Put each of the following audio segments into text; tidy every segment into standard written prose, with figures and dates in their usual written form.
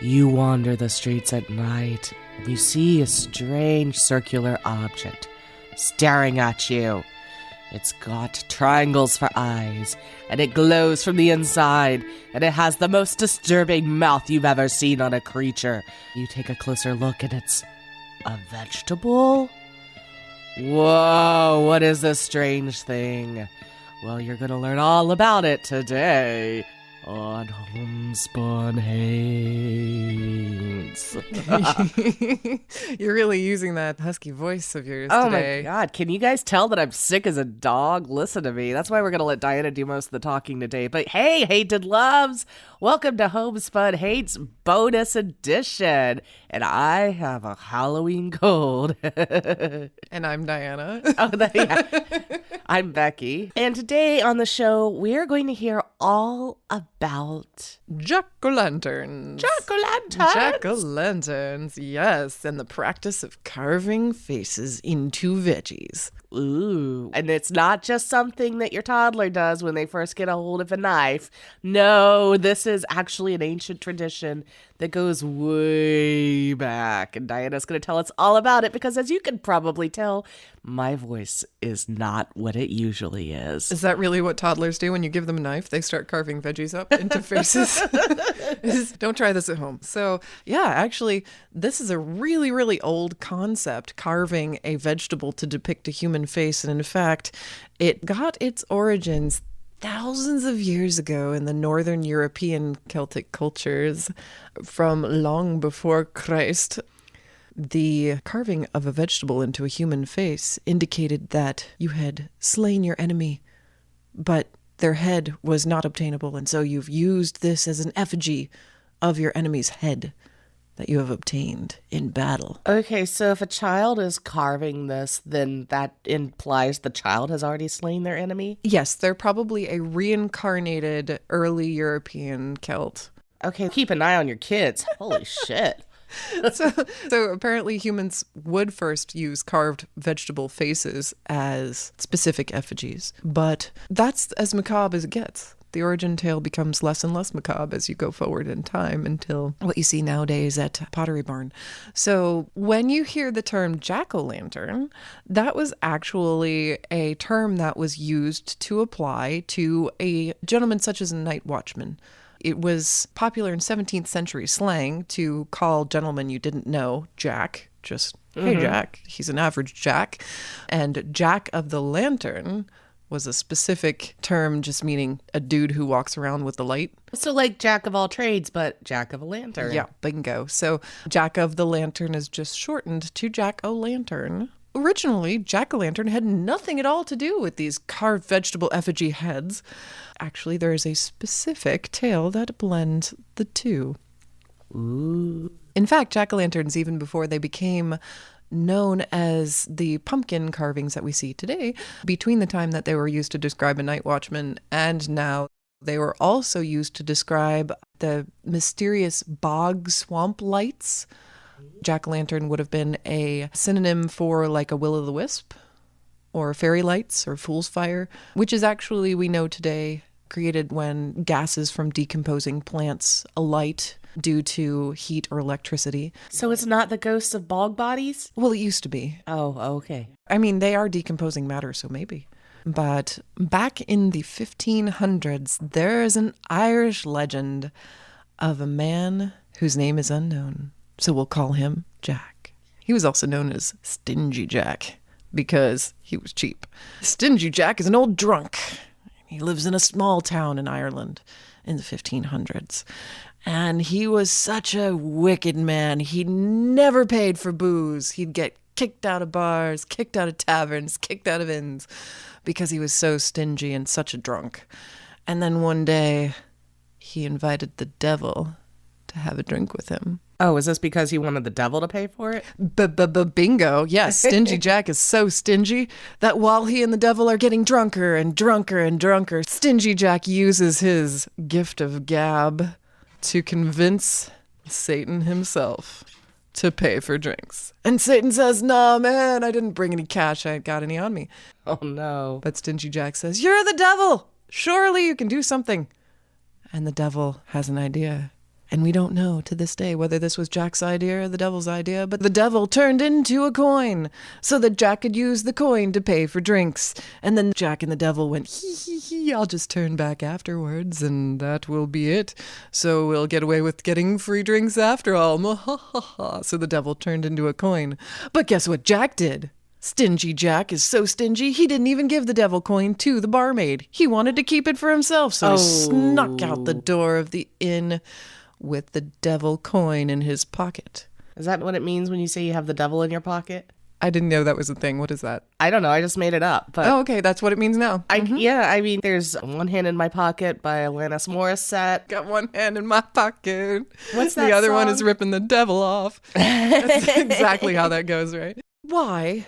You wander the streets at night, and you see a strange circular object staring at you. It's got triangles for eyes, and it glows from the inside, and it has the most disturbing mouth you've ever seen on a creature. You take a closer look, and it's a vegetable? Whoa, what is this strange thing? Well, you're gonna learn all about it today on Homespun Hates. You're really using that husky voice of yours Oh today. my God, can you guys tell that I'm sick as a dog? Listen to me. That's why we're going to let Diana do most of the talking today. But hey, hated loves, welcome to Homespun Hates bonus edition. And I have a Halloween cold. And I'm Diana. I'm Becky. And today on the show, we're going to hear all about Jack-o'-lanterns. jack-o'-lanterns. Jack-o'-lanterns, yes. And the practice of carving faces into veggies. Ooh. And it's not just something that your toddler does when they first get a hold of a knife. No, this is actually an ancient tradition that goes way back. And Diana's going to tell us all about it because, as you can probably tell, my voice is not what it usually is. Is that really what toddlers do when you give them a knife? They start carving veggies up into faces. Don't try this at home. So, yeah, actually, this is a really, really old concept, carving a vegetable to depict a human face. And in fact, it got its origins thousands of years ago in the Northern European Celtic cultures from long before Christ. The carving of a vegetable into a human face indicated that you had slain your enemy, but their head was not obtainable, and so you've used this as an effigy of your enemy's head that you have obtained in battle. Okay, so if a child is carving this, then that implies the child has already slain their enemy? Yes, they're probably a reincarnated early European Celt. Okay, keep an eye on your kids. Holy shit. So apparently humans would first use carved vegetable faces as specific effigies, but that's as macabre as it gets. The origin tale becomes less and less macabre as you go forward in time until what you see nowadays at Pottery Barn. So when you hear the term jack-o'-lantern, that was actually a term that was used to apply to a gentleman such as a night watchman. It was popular in 17th century slang to call gentlemen you didn't know Jack, just, hey, Jack. He's an average Jack. And Jack of the Lantern was a specific term just meaning a dude who walks around with the light. So like Jack of all trades, but Jack of a lantern. Yeah, bingo. So Jack of the Lantern is just shortened to Jack-o'-lantern. Originally, jack-o'-lantern had nothing at all to do with these carved vegetable effigy heads. Actually, there is a specific tale that blends the two. Ooh. In fact, jack-o'-lanterns, even before they became known as the pumpkin carvings that we see today, between the time that they were used to describe a night watchman and now, they were also used to describe the mysterious bog swamp lights. Jack-o'-lantern would have been a synonym for like a will-o'-the-wisp or fairy lights or fool's fire, which is actually, we know today, created when gases from decomposing plants alight due to heat or electricity. So it's not the ghosts of bog bodies? Well, it used to be. Oh, okay. I mean, they are decomposing matter, so maybe. But back in the 1500s, there is an Irish legend of a man whose name is unknown. So we'll call him Jack. He was also known as Stingy Jack because he was cheap. Stingy Jack is an old drunk. He lives in a small town in Ireland in the 1500s. And he was such a wicked man. He never paid for booze. He'd get kicked out of bars, kicked out of taverns, kicked out of inns because he was so stingy and such a drunk. And then one day, he invited the devil to have a drink with him. Oh, is this because he wanted the devil to pay for it? Bingo. Yes, Stingy Jack is so stingy that while he and the devil are getting drunker and drunker and drunker, Stingy Jack uses his gift of gab to convince Satan himself to pay for drinks. And Satan says, "Nah, man, I didn't bring any cash. I ain't got any on me." Oh, no. But Stingy Jack says, "You're the devil. Surely you can do something." And the devil has an idea. And we don't know to this day whether this was Jack's idea or the devil's idea, but the devil turned into a coin so that Jack could use the coin to pay for drinks. And then Jack and the devil went, hee, I'll just turn back afterwards and that will be it. So we'll get away with getting free drinks after all. So the devil turned into a coin. But guess what Jack did? Stingy Jack is so stingy, he didn't even give the devil coin to the barmaid. He wanted to keep it for himself, so he snuck out the door of the inn with the devil coin in his pocket. Is that what it means when you say you have the devil in your pocket? I didn't know that was a thing. What is that? I don't know. I just made it up. But oh, okay. That's what it means now. Yeah, I mean, there's One Hand in My Pocket by Alanis Morissette. Got one hand in my pocket. What's that The other song? one is ripping the devil off. That's exactly how that goes, right? Why,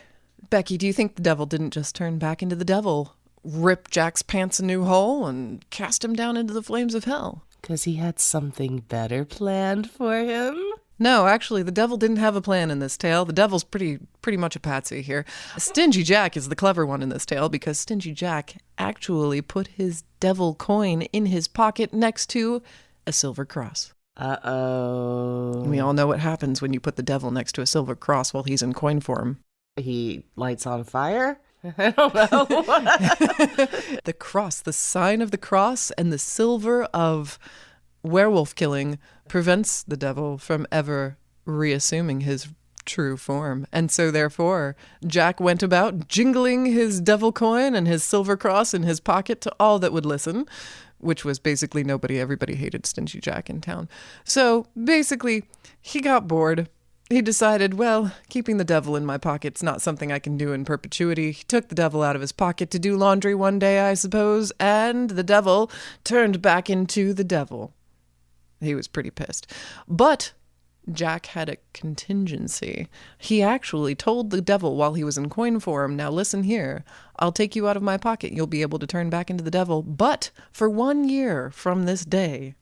Becky, do you think the devil didn't just turn back into the devil, rip Jack's pants a new hole, and cast him down into the flames of hell? Because he had something better planned for him? No, actually, the devil didn't have a plan in this tale. The devil's pretty much a patsy here. Stingy Jack is the clever one in this tale because Stingy Jack actually put his devil coin in his pocket next to a silver cross. Uh-oh. We all know what happens when you put the devil next to a silver cross while he's in coin form. He lights on fire? I don't know. The cross, the sign of the cross and the silver of werewolf killing prevents the devil from ever reassuming his true form. And so therefore, Jack went about jingling his devil coin and his silver cross in his pocket to all that would listen, which was basically nobody. Everybody hated Stingy Jack in town. So basically, he got bored. He decided, well, keeping the devil in my pocket's not something I can do in perpetuity. He took the devil out of his pocket to do laundry one day, I suppose, and the devil turned back into the devil. He was pretty pissed. But Jack had a contingency. He actually told the devil while he was in coin form, now listen here, I'll take you out of my pocket. You'll be able to turn back into the devil. But for 1 year from this day,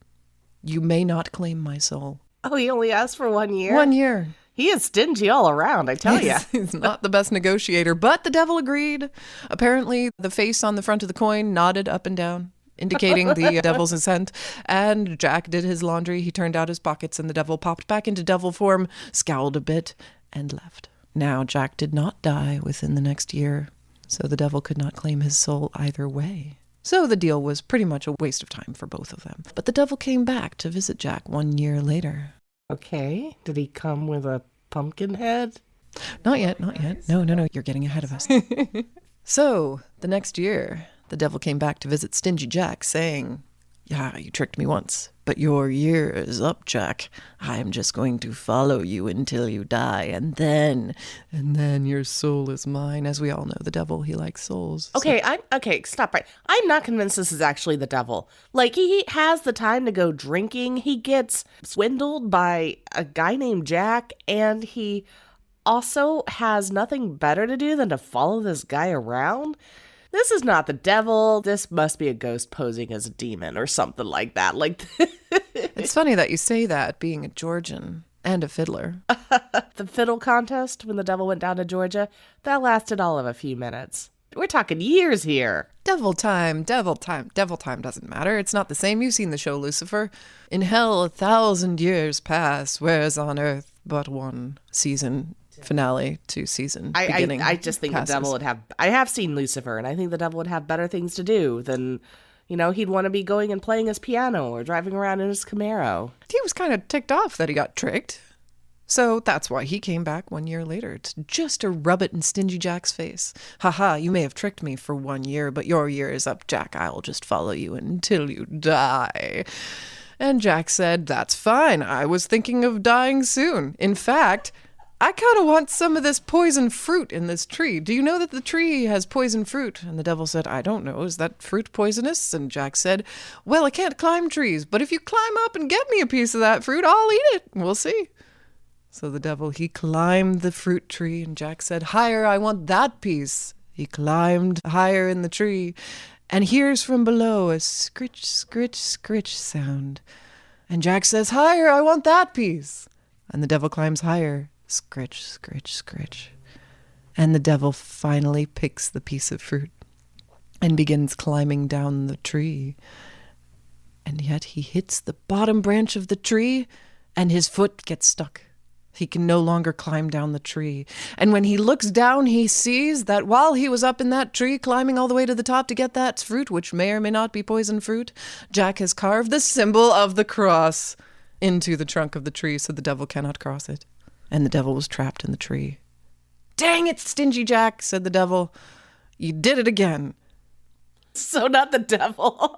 you may not claim my soul. Oh, he only asked for 1 year? 1 year. He is stingy all around, I tell you. He's not the best negotiator, but the devil agreed. Apparently, the face on the front of the coin nodded up and down, indicating the devil's assent. And Jack did his laundry. He turned out his pockets, and the devil popped back into devil form, scowled a bit, and left. Now, Jack did not die within the next year, so the devil could not claim his soul either way. So the deal was pretty much a waste of time for both of them. But the devil came back to visit Jack 1 year later. Okay. Did he come with a pumpkin head? Not yet, not yet. No, you're getting ahead of us. So, the next year, the devil came back to visit Stingy Jack, saying, yeah, you tricked me once, but your year is up, Jack. I'm just going to follow you until you die, and then your soul is mine. As we all know, the devil, he likes souls. Okay, stop right. I'm not convinced this is actually the devil. Like, he has the time to go drinking. He gets swindled by a guy named Jack, and he also has nothing better to do than to follow this guy around. This is not the devil. This must be a ghost posing as a demon or something like that. Like, It's funny that you say that, being a Georgian and a fiddler. The fiddle contest when the devil went down to Georgia, that lasted all of a few minutes. We're talking years here. Devil time doesn't matter. It's not the same. You've seen the show Lucifer. In hell 1,000 years pass, whereas on earth but one season. Finale to season beginning. I just think passes. The devil would have... I have seen Lucifer, and I think the devil would have better things to do than, he'd want to be going and playing his piano or driving around in his Camaro. He was kind of ticked off that he got tricked. So that's why he came back 1 year later, just to rub it in Stingy Jack's face. Haha, you may have tricked me for 1 year, but your year is up, Jack. I'll just follow you until you die. And Jack said, that's fine. I was thinking of dying soon. In fact... I kind of want some of this poison fruit in this tree. Do you know that the tree has poison fruit? And the devil said, I don't know. Is that fruit poisonous? And Jack said, well, I can't climb trees, but if you climb up and get me a piece of that fruit, I'll eat it. We'll see. So the devil, he climbed the fruit tree, and Jack said, higher, I want that piece. He climbed higher in the tree and hears from below a scritch, scritch, scritch sound. And Jack says, higher, I want that piece. And the devil climbs higher. Scritch, scritch, scritch. And the devil finally picks the piece of fruit and begins climbing down the tree. And yet he hits the bottom branch of the tree and his foot gets stuck. He can no longer climb down the tree. And when he looks down, he sees that while he was up in that tree, climbing all the way to the top to get that fruit, which may or may not be poison fruit, Jack has carved the symbol of the cross into the trunk of the tree so the devil cannot cross it. And the devil was trapped in the tree. "Dang it, Stingy Jack," said the devil. "You did it again." So not the devil.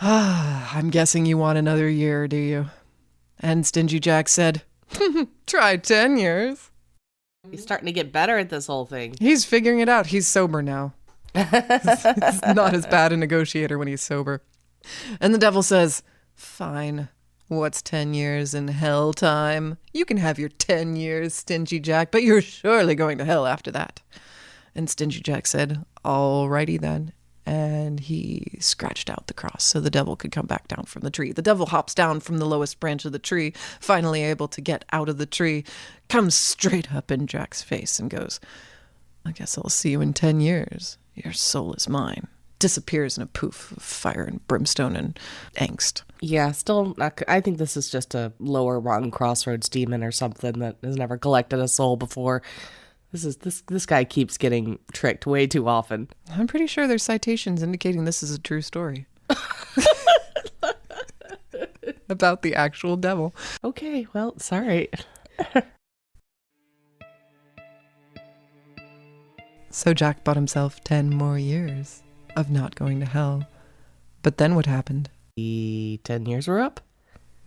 "I'm guessing you want another year, do you?" And Stingy Jack said, "Try 10 years. He's starting to get better at this whole thing. He's figuring it out. He's sober now. He's not as bad a negotiator when he's sober. And the devil says, "Fine. What's 10 years in hell time? You can have your 10 years, Stingy Jack, but you're surely going to hell after that." And Stingy Jack said, "All righty then." And he scratched out the cross so the devil could come back down from the tree. The devil hops down from the lowest branch of the tree, finally able to get out of the tree, comes straight up in Jack's face and goes, "I guess I'll see you in 10 years. Your soul is mine." Disappears in a poof of fire and brimstone and angst. Yeah, still not, I think this is just a lower rung crossroads demon or something that has never collected a soul before. This guy keeps getting tricked way too often. I'm pretty sure there's citations indicating this is a true story. About the actual devil. Okay, well, sorry. So Jack bought himself 10 more years of not going to hell. But then what happened? The 10 years were up?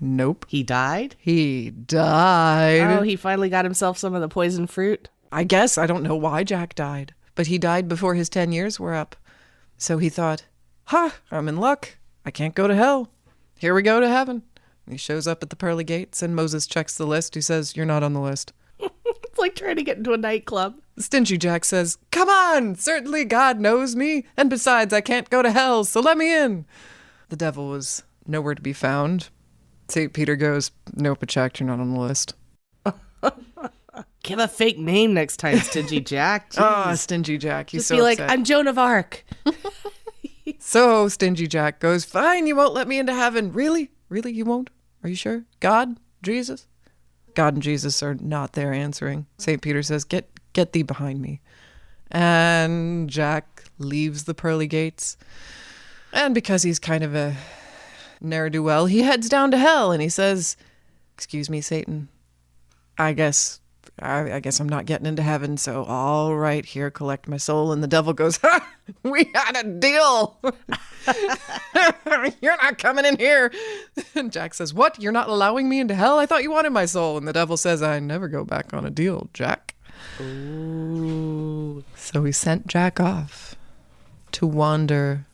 Nope. He died? He died. Oh, he finally got himself some of the poison fruit? I guess. I don't know why Jack died. But he died before his 10 years were up. So he thought, I'm in luck. I can't go to hell. Here we go to heaven. And he shows up at the pearly gates and Moses checks the list. He says, "You're not on the list." It's like trying to get into a nightclub. Stingy Jack says, "Come on, certainly God knows me. And besides, I can't go to hell, so let me in." The devil was nowhere to be found. St. Peter goes, "Nope, I checked. You're not on the list." Give a fake name next time, Stingy Jack. Ah, Stingy Jack. He's Just so be like, upset. "I'm Joan of Arc." So Stingy Jack goes, "Fine, you won't let me into heaven." "Really? Really, you won't? Are you sure? God? Jesus?" God and Jesus are not there answering. St. Peter says, Get thee behind me." And Jack leaves the pearly gates. And because he's kind of a ne'er-do-well, he heads down to hell and he says, "Excuse me, Satan. I guess I'm not getting into heaven, so all right, here, collect my soul." And the devil goes, "Ha! We had a deal. You're not coming in here." And Jack says, "What? You're not allowing me into hell? I thought you wanted my soul." And the devil says, "I never go back on a deal, Jack." Ooh. So he sent Jack off to wander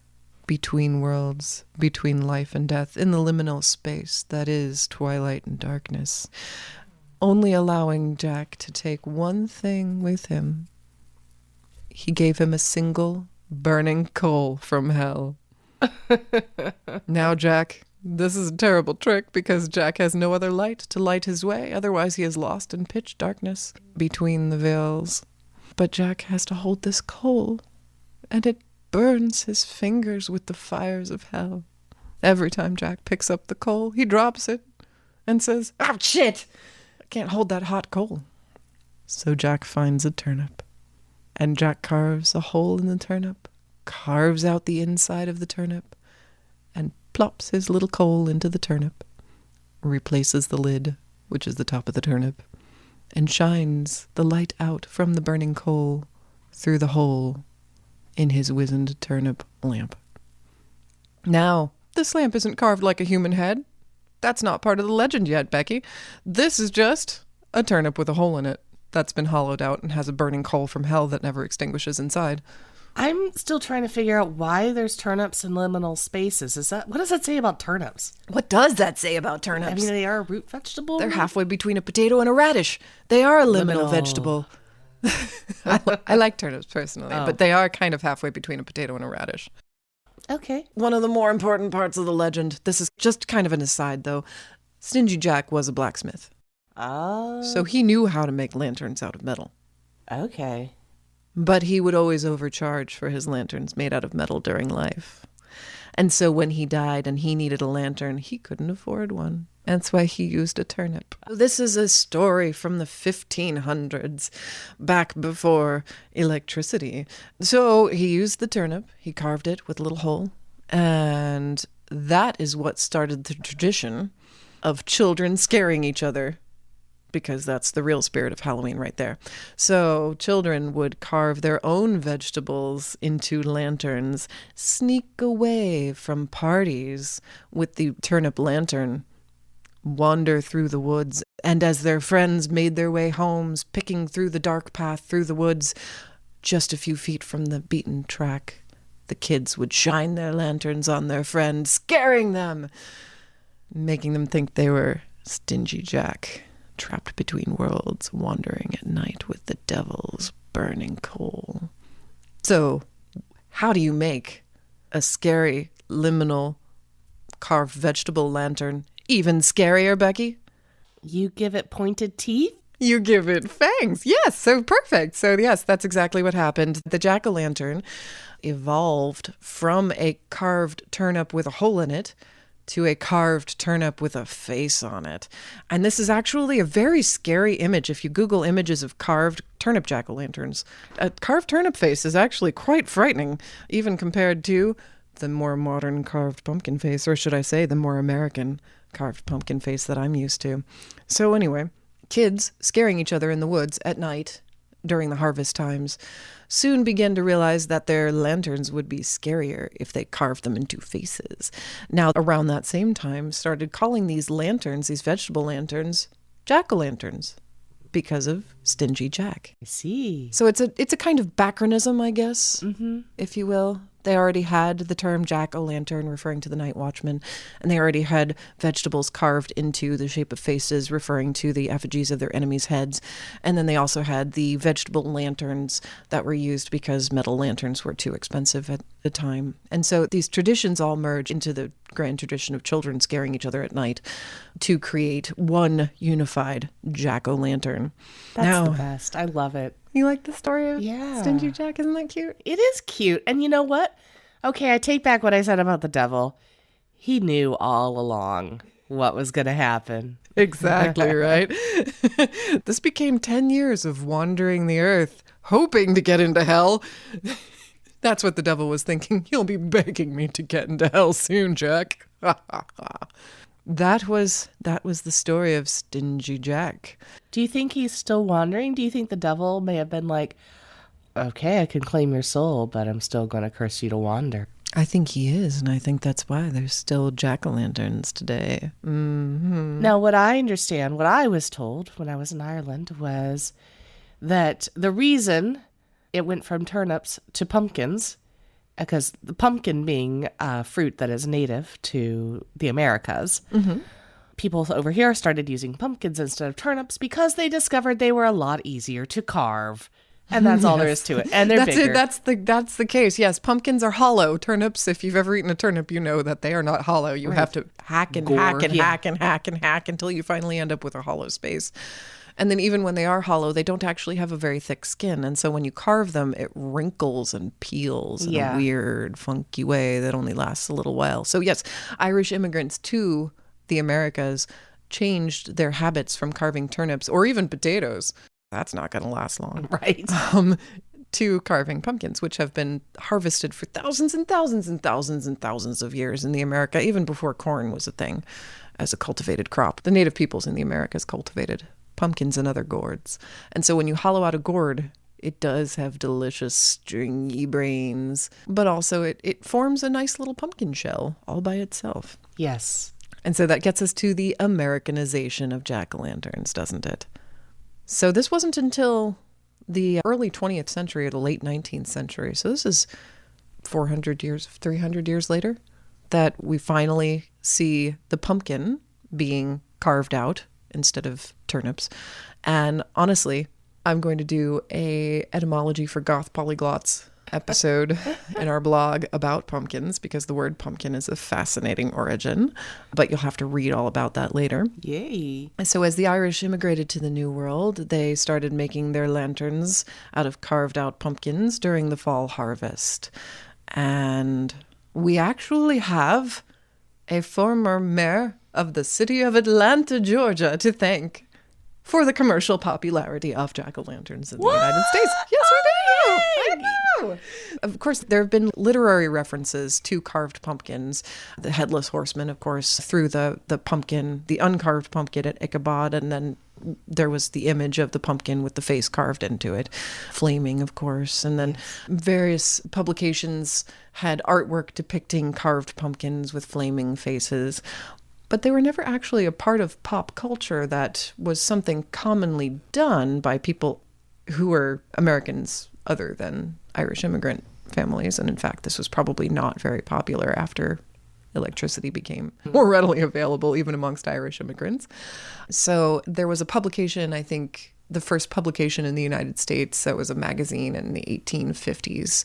between worlds, between life and death, in the liminal space that is twilight and darkness, only allowing Jack to take one thing with him. He gave him a single burning coal from hell. Now, Jack, this is a terrible trick because Jack has no other light to light his way. Otherwise, he is lost in pitch darkness between the veils. But Jack has to hold this coal, and it burns his fingers with the fires of hell. Every time Jack picks up the coal, he drops it and says, "Oh, shit! I can't hold that hot coal." So Jack finds a turnip, and Jack carves a hole in the turnip, carves out the inside of the turnip, and plops his little coal into the turnip, replaces the lid, which is the top of the turnip, and shines the light out from the burning coal through the hole in his wizened turnip lamp. Now, this lamp isn't carved like a human head. That's not part of the legend yet, Becky. This is just a turnip with a hole in it that's been hollowed out and has a burning coal from hell that never extinguishes inside. I'm still trying to figure out why there's turnips in liminal spaces. What does that say about turnips? What does that say about turnips? I mean, they are a root vegetable? They're halfway between a potato and a radish. They are a liminal vegetable. I like turnips personally, but they are kind of halfway between a potato and a radish. Okay. One of the more important parts of the legend, this is just kind of an aside though, Stingy Jack was a blacksmith. Oh. So he knew how to make lanterns out of metal. Okay. But he would always overcharge for his lanterns made out of metal during life. And so when he died and he needed a lantern, he couldn't afford one. That's why he used a turnip. This is a story from the 1500s, back before electricity. So he used the turnip, he carved it with a little hole, and that is what started the tradition of children scaring each other, because that's the real spirit of Halloween right there. So children would carve their own vegetables into lanterns, sneak away from parties with the turnip lantern, wander through the woods, and as their friends made their way homes, picking through the dark path through the woods, just a few feet from the beaten track, the kids would shine their lanterns on their friends, scaring them, making them think they were Stingy Jack, trapped between worlds, wandering at night with the devil's burning coal. So, how do you make a scary, liminal, carved vegetable lantern even scarier, Becky? You give it pointed teeth? You give it fangs. Yes, so perfect. So yes, that's exactly what happened. The jack-o'-lantern evolved from a carved turnip with a hole in it to a carved turnip with a face on it. And this is actually a very scary image. If you Google images of carved turnip jack-o'-lanterns, a carved turnip face is actually quite frightening, even compared to the more modern carved pumpkin face, or should I say the more American carved pumpkin face that I'm used to. So anyway, kids scaring each other in the woods at night during the harvest times soon began to realize that their lanterns would be scarier if they carved them into faces. Now, around that same time, started calling these lanterns, these vegetable lanterns, jack-o'-lanterns, because of Stingy Jack. I see. So it's a kind of bacronism, I guess, if you will. They already had the term jack-o'-lantern referring to the night watchman, and they already had vegetables carved into the shape of faces referring to the effigies of their enemies' heads. And then they also had the vegetable lanterns that were used because metal lanterns were too expensive at the time. And so these traditions all merge into the grand tradition of children scaring each other at night to create one unified jack-o'-lantern. That's the best. I love it. You like the story of Stingy Jack? Isn't that cute? It is cute. And you know what? Okay, I take back what I said about the devil. He knew all along what was going to happen. Exactly, right? This became 10 years of wandering the earth, hoping to get into hell. That's what the devil was thinking. You'll be begging me to get into hell soon, Jack. That was the story of Stingy Jack. Do you think he's still wandering? Do you think the devil may have been like, okay, I can claim your soul, but I'm still going to curse you to wander? I think he is, and I think that's why there's still jack-o'-lanterns today. Mm-hmm. Now, what I understand, what I was told when I was in Ireland was that the reason it went from turnips to pumpkins, because the pumpkin being a fruit that is native to the Americas, people over here started using pumpkins instead of turnips because they discovered they were a lot easier to carve. And that's all there is to it. And they're bigger. That's the case. Yes, pumpkins are hollow. Turnips, if you've ever eaten a turnip, you know that they are not hollow. You have to hack and hack and hack and hack and hack until you finally end up with a hollow space. And then even when they are hollow, they don't actually have a very thick skin. And so when you carve them, it wrinkles and peels in a weird, funky way that only lasts a little while. So yes, Irish immigrants to the Americas changed their habits from carving turnips or even potatoes. That's not going to last long. Right. To carving pumpkins, which have been harvested for thousands and thousands and thousands and thousands of years in the America, even before corn was a thing as a cultivated crop. The native peoples in the Americas cultivated pumpkins and other gourds. And so when you hollow out a gourd, it does have delicious stringy brains, but also it forms a nice little pumpkin shell all by itself. Yes. And so that gets us to the Americanization of jack-o'-lanterns, doesn't it? So this wasn't until the early 20th century or the late 19th century. So this is 400 years, 300 years later, that we finally see the pumpkin being carved out instead of turnips. And honestly, I'm going to do a etymology for goth polyglots episode in our blog about pumpkins because the word pumpkin is a fascinating origin, but you'll have to read all about that later. Yay. So as the Irish immigrated to the New World, they started making their lanterns out of carved out pumpkins during the fall harvest. And we actually have a former mayor of the city of Atlanta, Georgia, to thank for the commercial popularity of jack-o'-lanterns in the United States. Yes, we do. I know. Of course, there have been literary references to carved pumpkins. The Headless Horseman, of course, through the pumpkin, the uncarved pumpkin at Ichabod, and then there was the image of the pumpkin with the face carved into it. Flaming, of course. And then various publications had artwork depicting carved pumpkins with flaming faces. But they were never actually a part of pop culture that was something commonly done by people who were Americans other than Irish immigrant families. And in fact, this was probably not very popular after electricity became more readily available, even amongst Irish immigrants. So there was a publication, I think, the first publication in the United States that was a magazine in the 1850s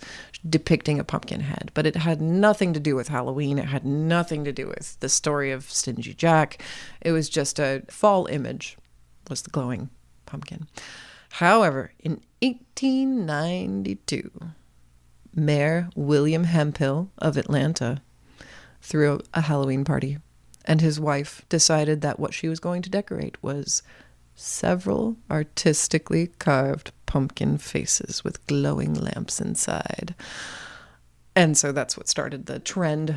depicting a pumpkin head. But it had nothing to do with Halloween. It had nothing to do with the story of Stingy Jack. It was just a fall image, was the glowing pumpkin. However, in 1892, Mayor William Hemphill of Atlanta threw a Halloween party, and his wife decided that what she was going to decorate was several artistically carved pumpkin faces with glowing lamps inside. And so that's what started the trend,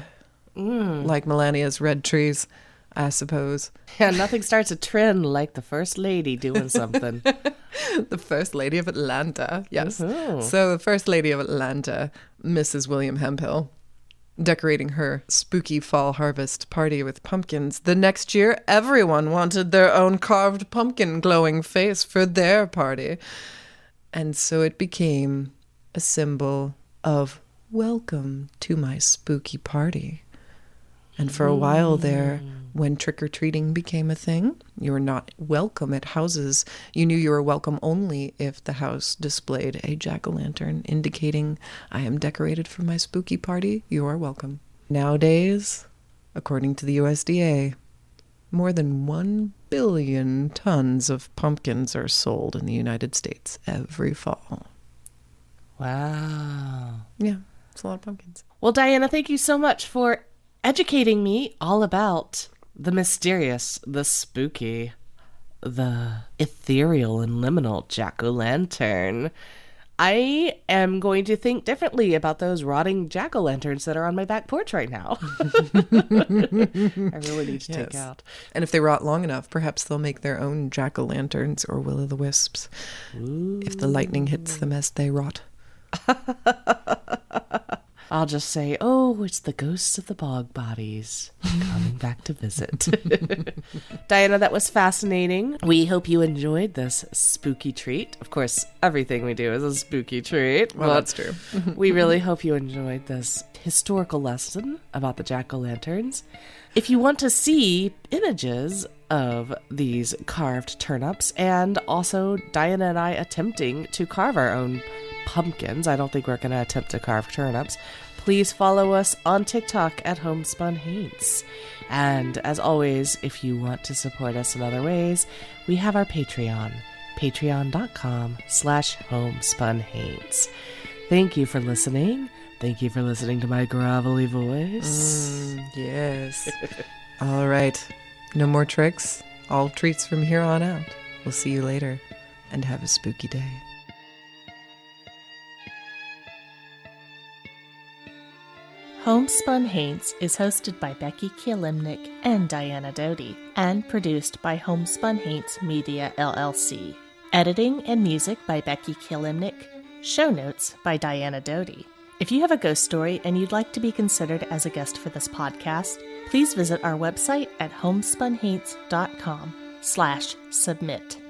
like Melania's red trees, I suppose. Yeah, nothing starts a trend like the First Lady doing something. The First Lady of Atlanta, yes. Woohoo. So the First Lady of Atlanta, Mrs. William Hemphill, decorating her spooky fall harvest party with pumpkins. The next year, everyone wanted their own carved pumpkin glowing face for their party. And so it became a symbol of welcome to my spooky party. And for a while there, when trick-or-treating became a thing, you were not welcome at houses. You knew you were welcome only if the house displayed a jack-o'-lantern indicating, I am decorated for my spooky party, you are welcome. Nowadays, according to the USDA, more than 1 billion tons of pumpkins are sold in the United States every fall. Wow. Yeah, it's a lot of pumpkins. Well, Diana, thank you so much for educating me all about the mysterious, the spooky, the ethereal and liminal jack-o'-lantern. I am going to think differently about those rotting jack-o'-lanterns that are on my back porch right now. I really need to take out. And if they rot long enough, perhaps they'll make their own jack-o'-lanterns or will-o'-the-wisps. If the lightning hits them as they rot. I'll just say, oh, it's the ghosts of the bog bodies coming back to visit. Diana, that was fascinating. We hope you enjoyed this spooky treat. Of course, everything we do is a spooky treat. Well, that's true. We really hope you enjoyed this historical lesson about the jack-o'-lanterns. If you want to see images of these carved turnips and also Diana and I attempting to carve our own pumpkins, I don't think we're going to attempt to carve turnips, please follow us on TikTok at Homespun Haints. And as always, if you want to support us in other ways, we have our Patreon, patreon.com/homespunhaints. Thank you for listening. Thank you for listening to my gravelly voice. Yes. All right. No more tricks. All treats from here on out. We'll see you later, and have a spooky day. Homespun Haints is hosted by Becky Kielimnik and Diana Doty, and produced by Homespun Haints Media LLC. Editing and music by Becky Kielimnik. Show notes by Diana Doty. If you have a ghost story and you'd like to be considered as a guest for this podcast, please visit our website at homespunhaints.com/submit.